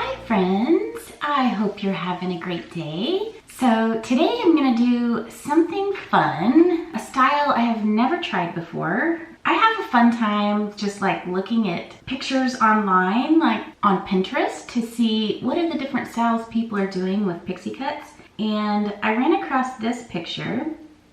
Hi friends, I hope you're having a great day. So today I'm gonna do something fun, a style I have never tried before. I have a fun time just like looking at pictures online, like on Pinterest, to see what are the different styles people are doing with pixie cuts. And I ran across this picture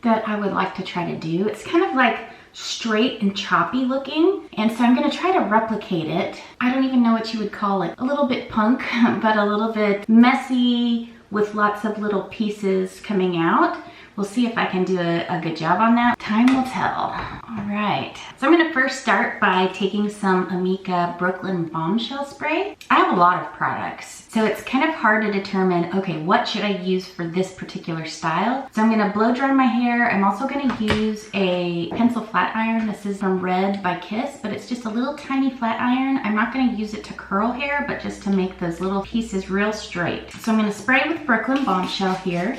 that I would like to try to do. It's kind of like straight and choppy looking, and so I'm gonna try to replicate it. I don't even know what you would call it. A little bit punk, but a little bit messy with lots of little pieces coming out. We'll see if I can do a good job on that. Time will tell. All right, so I'm gonna first start by taking some Amika Brooklyn Bombshell spray. I have a lot of products, so it's kind of hard to determine, okay, what should I use for this particular style? So I'm gonna blow dry my hair. I'm also gonna use a pencil flat iron. This is from Red by Kiss, but it's just a little tiny flat iron. I'm not gonna use it to curl hair, but just to make those little pieces real straight. So I'm gonna spray with Brooklyn Bombshell here.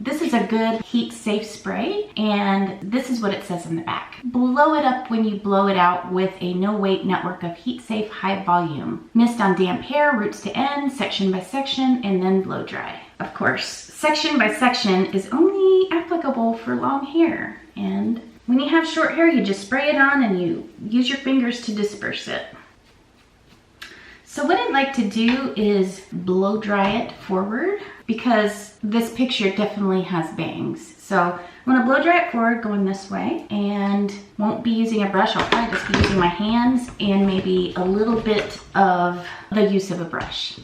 This is a good heat safe spray, and this is what it says in the back. Blow it up when you blow it out with a no weight network of heat safe high volume. Mist on damp hair, roots to end, section by section, and then blow dry. Of course, section by section is only applicable for long hair. And when you have short hair, you just spray it on and you use your fingers to disperse it. So what I'd like to do is blow dry it forward, because this picture definitely has bangs. So I'm gonna blow dry it forward going this way, and won't be using a brush. I'll probably just be using my hands and maybe a little bit of the use of a brush.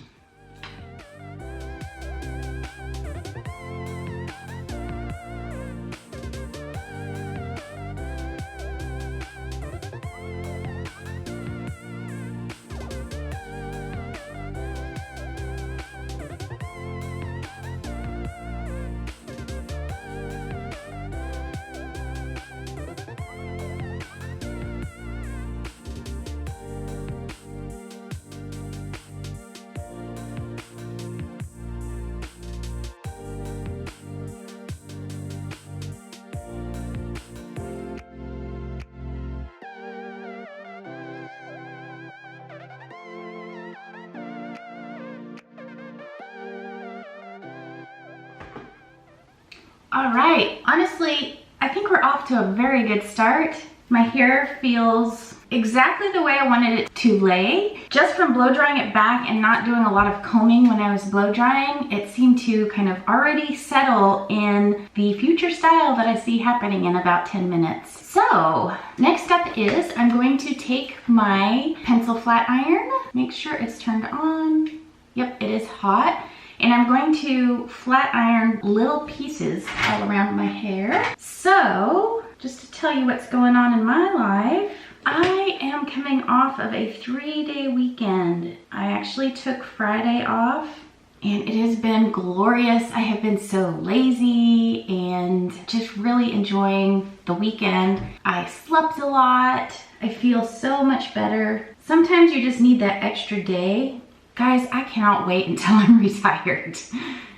All right, honestly, I think we're off to a very good start. My hair feels exactly the way I wanted it to lay. Just from blow drying it back and not doing a lot of combing when I was blow drying, it seemed to kind of already settle in the future style that I see happening in about 10 minutes. So next up is I'm going to take my pencil flat iron, make sure it's turned on. Yep, it is hot. And I'm going to flat iron little pieces all around my hair. So, just to tell you what's going on in my life, I am coming off of a 3-day weekend. I actually took Friday off, and it has been glorious. I have been so lazy and just really enjoying the weekend. I slept a lot. I feel so much better. Sometimes you just need that extra day. Guys, I cannot wait until I'm retired.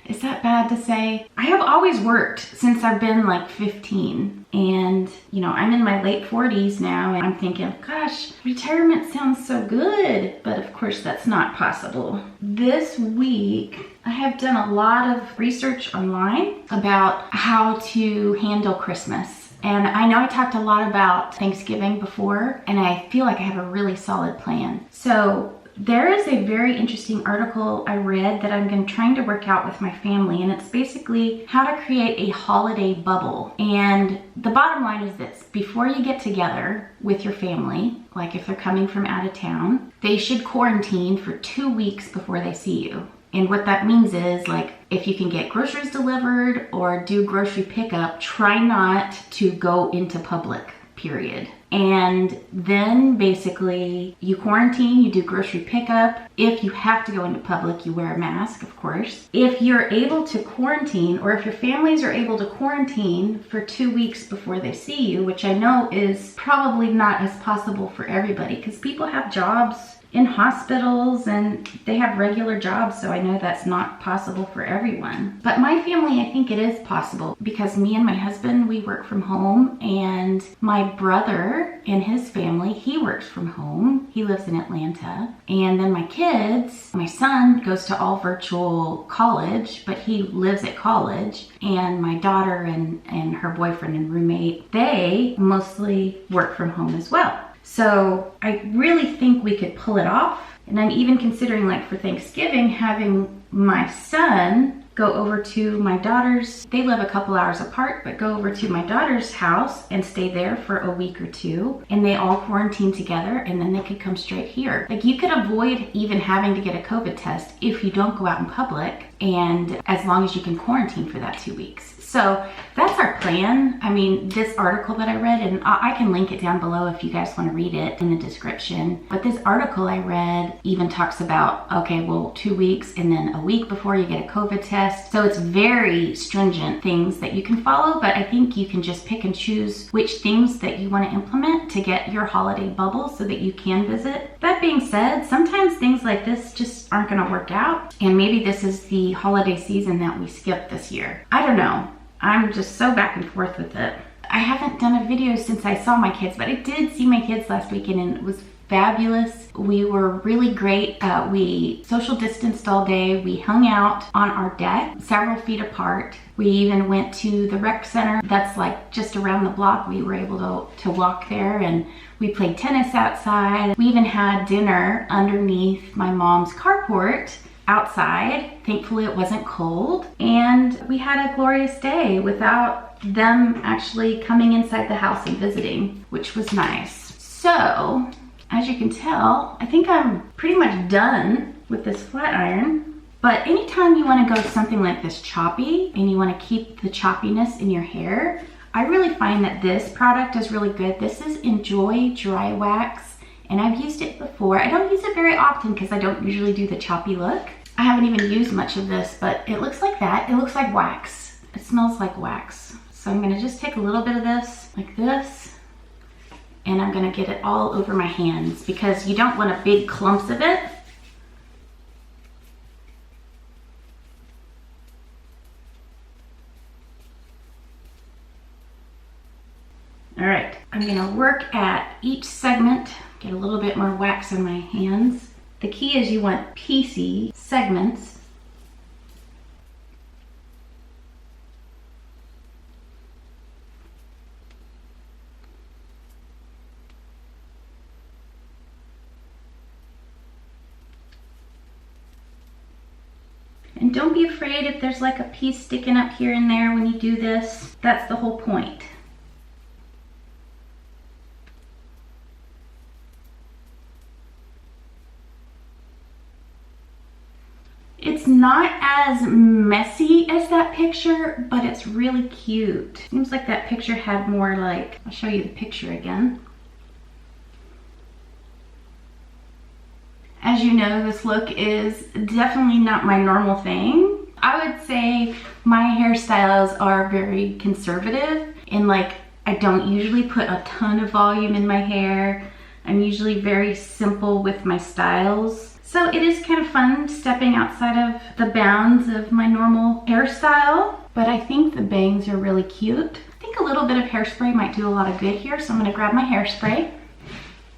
Is that bad to say? I have always worked since I've been like 15. And, you know, I'm in my late 40s now, and I'm thinking, gosh, retirement sounds so good. But of course, that's not possible. This week, I have done a lot of research online about how to handle Christmas. And I know I talked a lot about Thanksgiving before, and I feel like I have a really solid plan. So there is a very interesting article I read that I'm trying to work out with my family, and it's basically how to create a holiday bubble. And the bottom line is this: before you get together with your family, like if they're coming from out of town, they should quarantine for 2 weeks before they see you. And what that means is, like, if you can get groceries delivered or do grocery pickup, try not to go into public, period. And then basically you quarantine, you do grocery pickup. If you have to go into public, you wear a mask, of course. If you're able to quarantine, or if your families are able to quarantine for 2 weeks before they see you, which I know is probably not as possible for everybody because people have jobs in hospitals and they have regular jobs, so I know that's not possible for everyone. But my family, I think it is possible because me and my husband, we work from home, and my brother and his family, he works from home. He lives in Atlanta. And then my kids, my son goes to all virtual college, but he lives at college. And my daughter and her boyfriend and roommate, they mostly work from home as well. So I really think we could pull it off. And I'm even considering, like, for Thanksgiving, having my son go over to my daughter's, they live a couple hours apart, but go over to my daughter's house and stay there for a week or two. And they all quarantine together, and then they could come straight here. Like, you could avoid even having to get a COVID test if you don't go out in public, and as long as you can quarantine for that 2 weeks. So that's our plan. I mean, this article that I read, and I can link it down below if you guys want to read it in the description. But this article I read even talks about, okay, well, 2 weeks and then a week before you get a COVID test. So it's very stringent things that you can follow, but I think you can just pick and choose which things that you want to implement to get your holiday bubble so that you can visit. That being said, sometimes things like this just aren't going to work out. And maybe this is the holiday season that we skipped this year. I don't know. I'm just so back and forth with it. I haven't done a video since I saw my kids, but I did see my kids last weekend and it was fabulous. We were really great. We social distanced all day. We hung out on our deck several feet apart. We even went to the rec center that's like just around the block. We were able to walk there, and we played tennis outside. We even had dinner underneath my mom's carport outside. Thankfully it wasn't cold, and we had a glorious day without them actually coming inside the house and visiting, which was nice. So as you can tell, I think I'm pretty much done with this flat iron. But anytime you want to go something like this choppy and you want to keep the choppiness in your hair, I really find that this product is really good. This is Enjoy Dry Wax, and I've used it before. I don't use it very often because I don't usually do the choppy look. I haven't even used much of this, but it looks like that. It looks like wax. It smells like wax. So I'm gonna just take a little bit of this, like this, and I'm gonna get it all over my hands because you don't want a big clumps of it. All right, I'm gonna work at each segment, get a little bit more wax on my hands. The key is you want piecey segments. And don't be afraid if there's like a piece sticking up here and there when you do this. That's the whole point. It's not as messy as that picture, but it's really cute. Seems like that picture had more like, I'll show you the picture again. As you know, this look is definitely not my normal thing. I would say my hairstyles are very conservative, and like I don't usually put a ton of volume in my hair. I'm usually very simple with my styles. So it is kind of fun stepping outside of the bounds of my normal hairstyle, but I think the bangs are really cute. I think a little bit of hairspray might do a lot of good here, so I'm gonna grab my hairspray.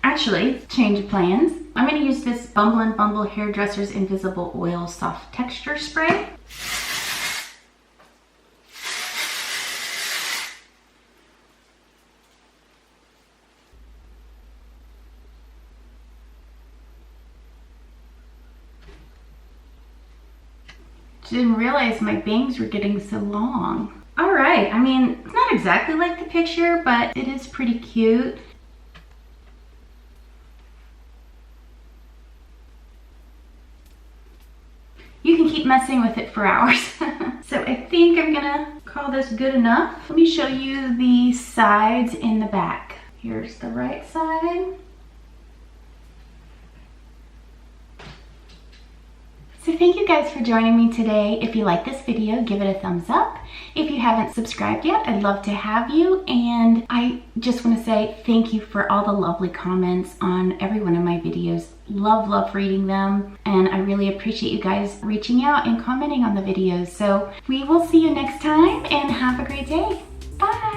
Actually, change of plans. I'm gonna use this Bumble Hairdresser's Invisible Oil Soft Texture Spray. Didn't realize my bangs were getting so long. All right, I mean, it's not exactly like the picture, but it is pretty cute. You can keep messing with it for hours. So I think I'm gonna call this good enough. Let me show you the sides and the back. Here's the right side. So thank you guys for joining me today. If you like this video, give it a thumbs up. If you haven't subscribed yet, I'd love to have you. And I just want to say thank you for all the lovely comments on every one of my videos. Love reading them. And I really appreciate you guys reaching out and commenting on the videos. So we will see you next time and have a great day. Bye.